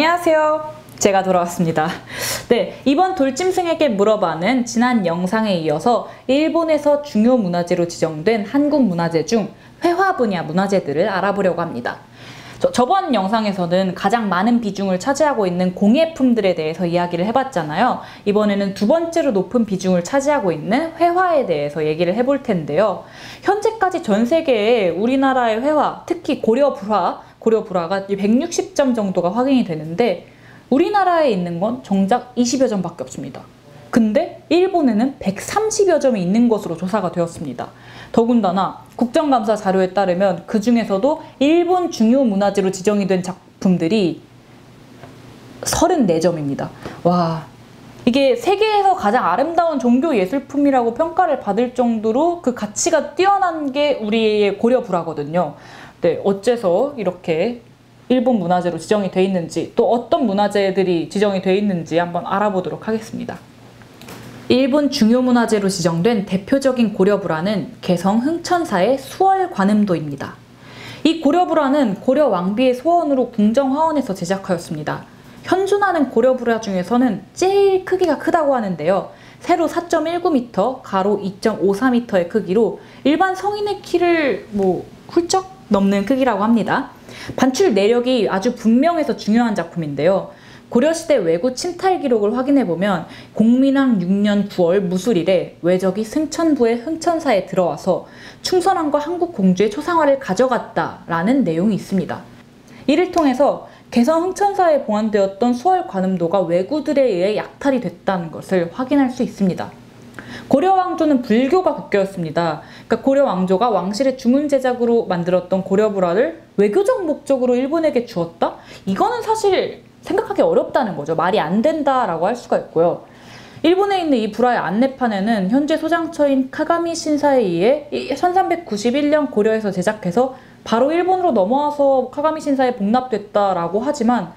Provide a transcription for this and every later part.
안녕하세요. 제가 돌아왔습니다. 네, 이번 돌짐승에게 물어봐는 지난 영상에 이어서 일본에서 중요 문화재로 지정된 한국 문화재 중 회화 분야 문화재들을 알아보려고 합니다. 저번 영상에서는 가장 많은 비중을 차지하고 있는 공예품들에 대해서 이야기를 해봤잖아요. 이번에는 두 번째로 높은 비중을 차지하고 있는 회화에 대해서 얘기를 해볼 텐데요. 현재까지 전 세계에 우리나라의 회화, 특히 고려불화가 160점 정도가 확인이 되는데 우리나라에 있는 건 정작 20여 점밖에 없습니다. 근데 일본에는 130여 점이 있는 것으로 조사가 되었습니다. 더군다나 국정감사 자료에 따르면 그 중에서도 일본 중요 문화재로 지정이 된 작품들이 34점입니다. 와, 이게 세계에서 가장 아름다운 종교 예술품이라고 평가를 받을 정도로 그 가치가 뛰어난 게 우리의 고려불화거든요. 네, 어째서 이렇게 일본 문화재로 지정이 돼 있는지, 또 어떤 문화재들이 지정이 돼 있는지 한번 알아보도록 하겠습니다. 일본 중요문화재로 지정된 대표적인 고려불화는 개성 흥천사의 수월관음도입니다. 이 고려불화는 고려 왕비의 소원으로 궁정화원에서 제작하였습니다. 현존하는 고려불화 중에서는 제일 크기가 크다고 하는데요. 세로 4.19m, 가로 2.54m의 크기로 일반 성인의 키를 훌쩍 넘는 크기라고 합니다. 반출 내력이 아주 분명해서 중요한 작품인데요. 고려시대 왜구 침탈 기록을 확인해보면 공민왕 6년 9월 무술일에 왜적이 승천부의 흥천사에 들어와서 충선왕과 한국 공주의 초상화를 가져갔다라는 내용이 있습니다. 이를 통해서 개성 흥천사에 보관되었던 수월관음도가 왜구들에 의해 약탈이 됐다는 것을 확인할 수 있습니다. 고려 왕조는 불교가 국교였습니다. 그러니까 고려 왕조가 왕실의 주문 제작으로 만들었던 고려불화를 외교적 목적으로 일본에게 주었다? 이거는 사실 생각하기 어렵다는 거죠. 말이 안 된다라고 할 수가 있고요. 일본에 있는 이 불화의 안내판에는 현재 소장처인 카가미 신사에 의해 1391년 고려에서 제작해서 바로 일본으로 넘어와서 카가미 신사에 복납됐다라고 하지만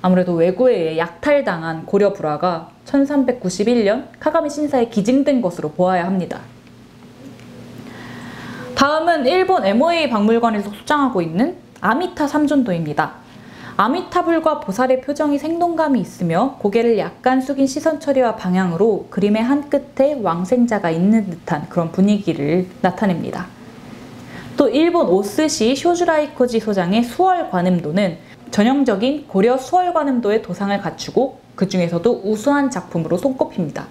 아무래도 왜구에 의해 약탈당한 고려 불화가 1391년 카가미 신사에 기증된 것으로 보아야 합니다. 다음은 일본 MOA 박물관에서 소장하고 있는 아미타 삼존도입니다. 아미타불과 보살의 표정이 생동감이 있으며 고개를 약간 숙인 시선 처리와 방향으로 그림의 한 끝에 왕생자가 있는 듯한 그런 분위기를 나타냅니다. 또 일본 오스시 쇼주라이코지 소장의 수월관음도는 전형적인 고려 수월관음도의 도상을 갖추고 그 중에서도 우수한 작품으로 손꼽힙니다.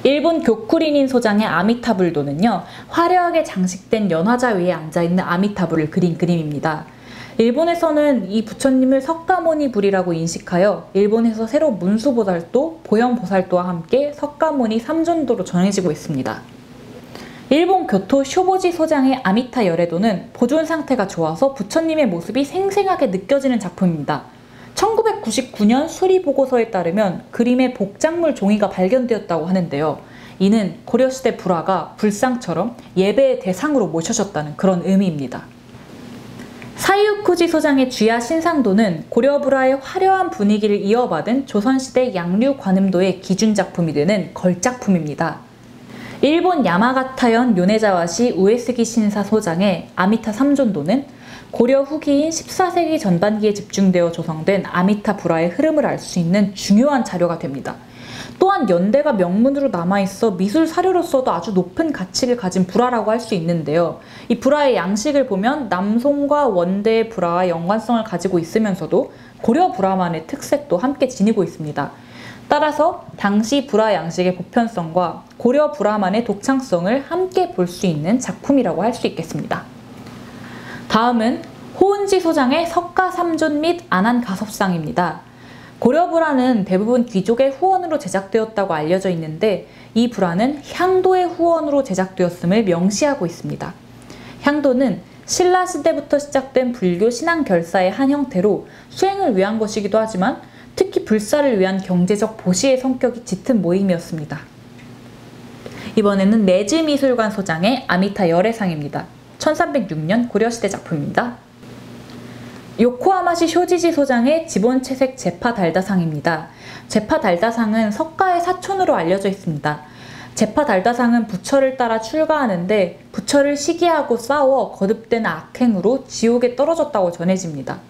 일본 교쿠린인 소장의 아미타불도는요, 화려하게 장식된 연화자 위에 앉아있는 아미타불을 그린 그림입니다. 일본에서는 이 부처님을 석가모니 불이라고 인식하여 일본에서 새로 문수보살도, 보현보살도와 함께 석가모니 삼존도로 전해지고 있습니다. 일본 교토 쇼보지 소장의 아미타 열애도는 보존 상태가 좋아서 부처님의 모습이 생생하게 느껴지는 작품입니다. 1999년 수리보고서에 따르면 그림의 복작물 종이가 발견되었다고 하는데요. 이는 고려시대 불화가 불상처럼 예배의 대상으로 모셔졌다는 그런 의미입니다. 사이우쿠지 소장의 쥐야 신상도는 고려불화의 화려한 분위기를 이어받은 조선시대 양류관음도의 기준작품이 되는 걸작품입니다. 일본 야마가타현 요네자와시 우에스기 신사 소장의 아미타 삼존도는 고려 후기인 14세기 전반기에 집중되어 조성된 아미타 불화의 흐름을 알 수 있는 중요한 자료가 됩니다. 또한 연대가 명문으로 남아있어 미술 사료로서도 아주 높은 가치를 가진 불화라고 할 수 있는데요. 이 불화의 양식을 보면 남송과 원대의 불화와 연관성을 가지고 있으면서도 고려 불화만의 특색도 함께 지니고 있습니다. 따라서 당시 불화 양식의 보편성과 고려 불화만의 독창성을 함께 볼 수 있는 작품이라고 할 수 있겠습니다. 다음은 호은지 소장의 석가삼존 및 안한가섭상입니다. 고려불화는 대부분 귀족의 후원으로 제작되었다고 알려져 있는데 이 불화는 향도의 후원으로 제작되었음을 명시하고 있습니다. 향도는 신라시대부터 시작된 불교 신앙 결사의 한 형태로 수행을 위한 것이기도 하지만 특히 불사를 위한 경제적 보시의 성격이 짙은 모임이었습니다. 이번에는 내즈미술관 소장의 아미타 열애상입니다. 1306년 고려시대 작품입니다. 요코하마시 쇼지지 소장의 지본채색 제파달다상입니다. 제파달다상은 석가의 사촌으로 알려져 있습니다. 제파달다상은 부처를 따라 출가하는데 부처를 시기하고 싸워 거듭된 악행으로 지옥에 떨어졌다고 전해집니다.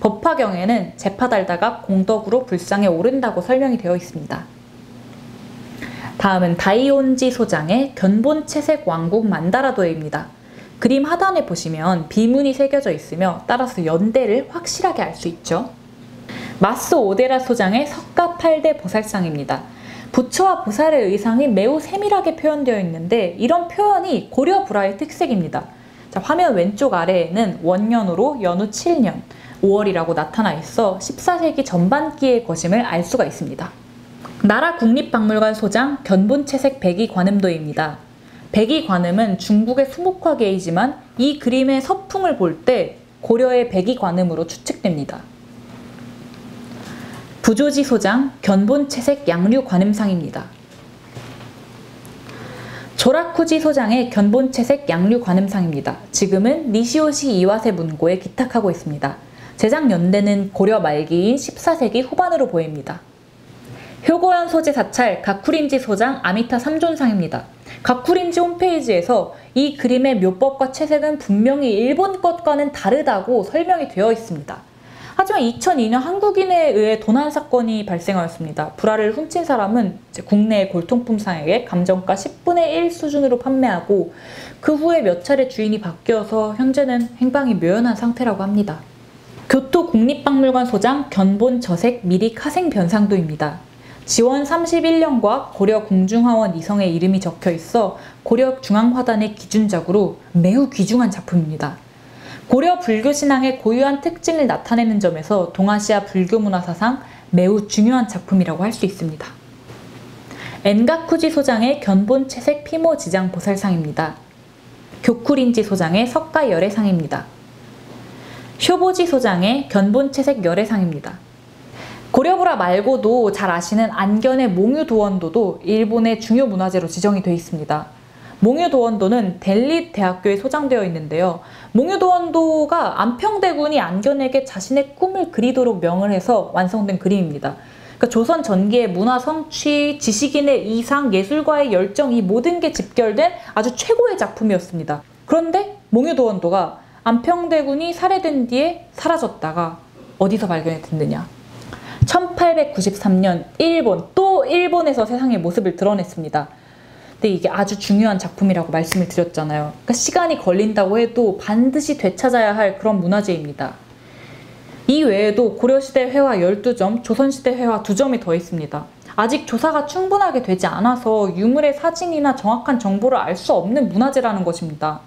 법화경에는 재파 달다가 공덕으로 불상에 오른다고 설명이 되어 있습니다. 다음은 다이온지 소장의 견본채색 왕국 만다라도입니다. 그림 하단에 보시면 비문이 새겨져 있으며 따라서 연대를 확실하게 알 수 있죠. 마소 오데라 소장의 석가팔대 보살상입니다. 부처와 보살의 의상이 매우 세밀하게 표현되어 있는데 이런 표현이 고려 불화의 특색입니다. 자, 화면 왼쪽 아래에는 원년으로 연후 7년, 5월이라고 나타나 있어 14세기 전반기의 것임을 알 수가 있습니다. 나라 국립박물관 소장 견본채색 백이관음도입니다. 백이관음은 중국의 수묵화계이지만 이 그림의 서풍을 볼 때 고려의 백이관음으로 추측됩니다. 부조지 소장 견본채색 양류관음상입니다. 조라쿠지 소장의 견본채색 양류관음상입니다. 지금은 니시오시 이와세 문고에 기탁하고 있습니다. 제작 연대는 고려 말기인 14세기 후반으로 보입니다. 효고현 소재 사찰 가쿠린지 소장 아미타 삼존상입니다. 가쿠린지 홈페이지에서 이 그림의 묘법과 채색은 분명히 일본 것과는 다르다고 설명이 되어 있습니다. 하지만 2002년 한국인에 의해 도난 사건이 발생하였습니다. 불화를 훔친 사람은 국내 골통품상에게 감정가 10분의 1 수준으로 판매하고 그 후에 몇 차례 주인이 바뀌어서 현재는 행방이 묘연한 상태라고 합니다. 교토 국립박물관 소장 견본저색 미리카생 변상도입니다. 지원 31년과 고려 궁중화원 이성의 이름이 적혀 있어 고려 중앙화단의 기준작으로 매우 귀중한 작품입니다. 고려 불교 신앙의 고유한 특징을 나타내는 점에서 동아시아 불교 문화 사상 매우 중요한 작품이라고 할 수 있습니다. 엔가쿠지 소장의 견본채색 피모지장 보살상입니다. 교쿠린지 소장의 석가열애상입니다. 쇼보지 소장의 견본채색 열애상입니다. 고려불화 말고도 잘 아시는 안견의 몽유도원도도 일본의 중요 문화재로 지정이 되어 있습니다. 몽유도원도는 델리 대학교에 소장되어 있는데요. 몽유도원도가 안평대군이 안견에게 자신의 꿈을 그리도록 명을 해서 완성된 그림입니다. 그러니까 조선 전기의 문화 성취, 지식인의 이상, 예술가의 열정 이 모든 게 집결된 아주 최고의 작품이었습니다. 그런데 몽유도원도가 안평대군이 살해된 뒤에 사라졌다가 어디서 발견이 됐느냐? 1893년 일본에서 세상의 모습을 드러냈습니다. 근데 이게 아주 중요한 작품이라고 말씀을 드렸잖아요. 그러니까 시간이 걸린다고 해도 반드시 되찾아야 할 그런 문화재입니다. 이 외에도 고려시대 회화 12점, 조선시대 회화 2점이 더 있습니다. 아직 조사가 충분하게 되지 않아서 유물의 사진이나 정확한 정보를 알 수 없는 문화재라는 것입니다.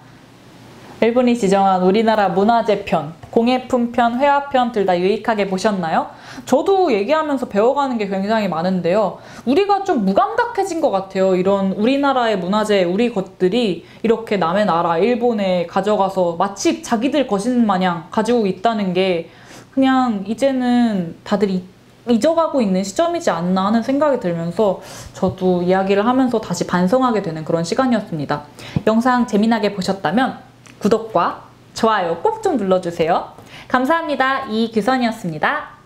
일본이 지정한 우리나라 문화재편, 공예품편, 회화편 둘 다 유익하게 보셨나요? 저도 얘기하면서 배워가는 게 굉장히 많은데요. 우리가 좀 무감각해진 것 같아요. 이런 우리나라의 문화재, 우리 것들이 이렇게 남의 나라, 일본에 가져가서 마치 자기들 것인 마냥 가지고 있다는 게 그냥 이제는 다들 잊어가고 있는 시점이지 않나 하는 생각이 들면서 저도 이야기를 하면서 다시 반성하게 되는 그런 시간이었습니다. 영상 재미나게 보셨다면 구독과 좋아요 꼭 좀 눌러주세요. 감사합니다. 이규선이었습니다.